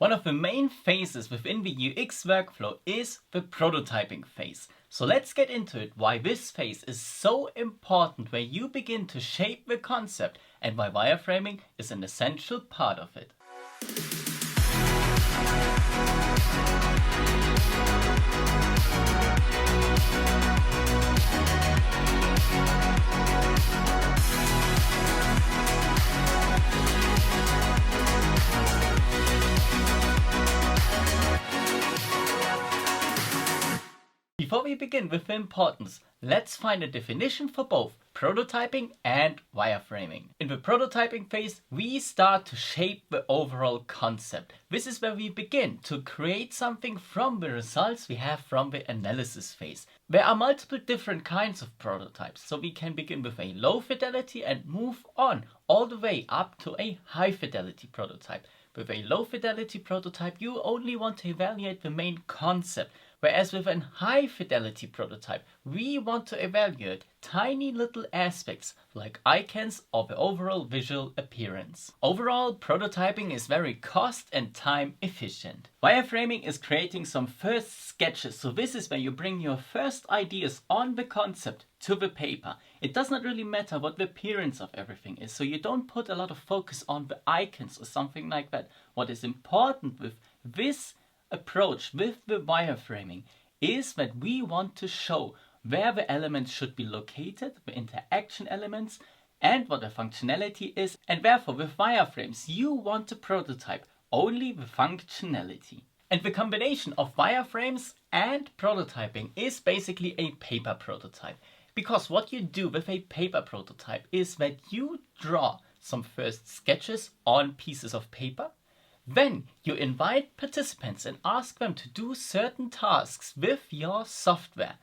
One of the main phases within the UX workflow is the prototyping phase. So let's get into it, why this phase is so important, where you begin to shape the concept and why wireframing is an essential part of it. Before we begin with the importance, let's find a definition for both prototyping and wireframing. In the prototyping phase, we start to shape the overall concept. This is where we begin to create something from the results we have from the analysis phase. There are multiple different kinds of prototypes, so we can begin with a low fidelity and move on all the way up to a high fidelity prototype. With a low fidelity prototype, you only want to evaluate the main concept. Whereas with a high fidelity prototype, we want to evaluate tiny little aspects like icons or the overall visual appearance. Overall, prototyping is very cost and time efficient. Wireframing is creating some first sketches, so this is where you bring your first ideas on the concept to the paper. It does not really matter what the appearance of everything is, so you don't put a lot of focus on the icons or something like that. What is important with this approach with the wireframing is that we want to show where the elements should be located, the interaction elements, and what the functionality is, and therefore with wireframes you want to prototype only the functionality. And the combination of wireframes and prototyping is basically a paper prototype. Because what you do with a paper prototype is that you draw some first sketches on pieces of paper. Then you invite participants and ask them to do certain tasks with your software.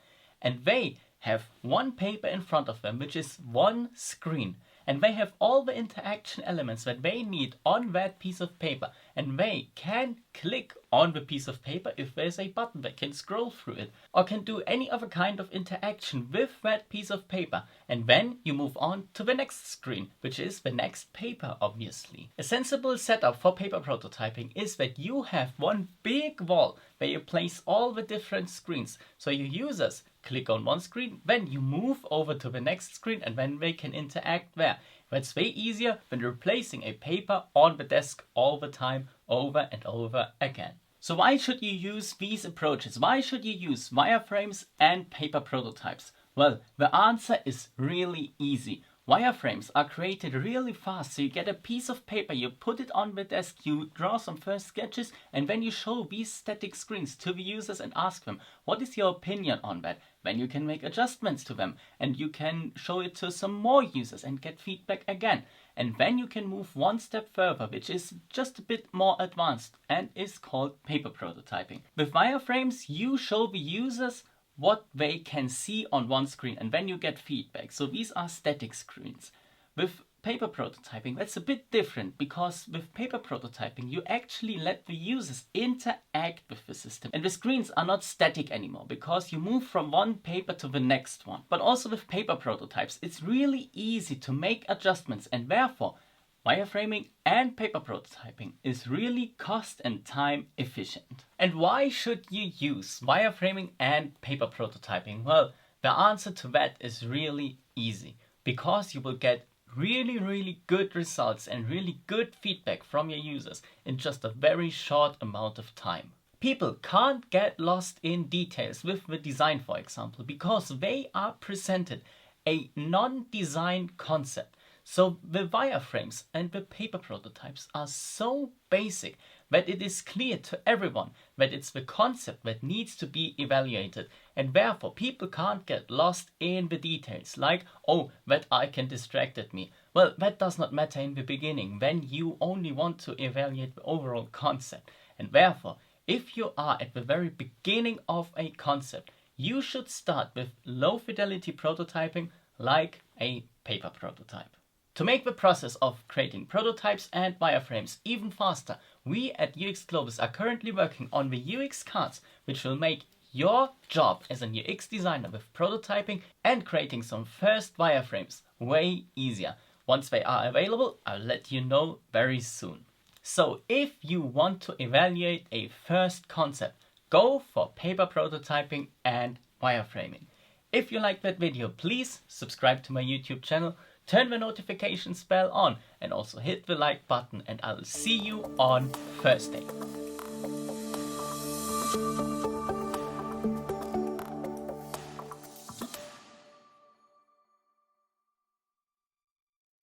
And they have one paper in front of them, which is one screen. And they have all the interaction elements that they need on that piece of paper. And they can click on the piece of paper if there's a button. They can scroll through it or can do any other kind of interaction with that piece of paper. And then you move on to the next screen, which is the next paper, obviously. A sensible setup for paper prototyping is that you have one big wall where you place all the different screens. So your users click on one screen, then you move over to the next screen, and then they can interact there. That's way easier than replacing a paper on the desk all the time, over and over again. So why should you use these approaches? Why should you use wireframes and paper prototypes? Well, the answer is really easy. Wireframes are created really fast, so you get a piece of paper, you put it on the desk, you draw some first sketches, and then you show these static screens to the users and ask them, what is your opinion on that? Then you can make adjustments to them, and you can show it to some more users and get feedback again. And then you can move one step further, which is just a bit more advanced and is called paper prototyping. With wireframes, you show the users what they can see on one screen, and then you get feedback. So these are static screens. With paper prototyping, that's a bit different, because with paper prototyping you actually let the users interact with the system, and the screens are not static anymore because you move from one paper to the next one. But also with paper prototypes it's really easy to make adjustments, and therefore wireframing and paper prototyping is really cost and time efficient. And why should you use wireframing and paper prototyping? Well, the answer to that is really easy. Because you will get really good results and really good feedback from your users in just a very short amount of time. People can't get lost in details with the design, for example, because they are presented a non-designed concept. So the wireframes and the paper prototypes are so basic that it is clear to everyone that it's the concept that needs to be evaluated, and therefore people can't get lost in the details like, oh, that icon distracted me. Well, that does not matter in the beginning when you only want to evaluate the overall concept. And therefore, if you are at the very beginning of a concept, you should start with low fidelity prototyping like a paper prototype. To make the process of creating prototypes and wireframes even faster, we at UX Globus are currently working on the UX cards, which will make your job as an UX designer with prototyping and creating some first wireframes way easier. Once they are available, I'll let you know very soon. So if you want to evaluate a first concept, go for paper prototyping and wireframing. If you liked that video, please subscribe to my YouTube channel, turn the notifications bell on, and also hit the like button, and I'll see you on Thursday.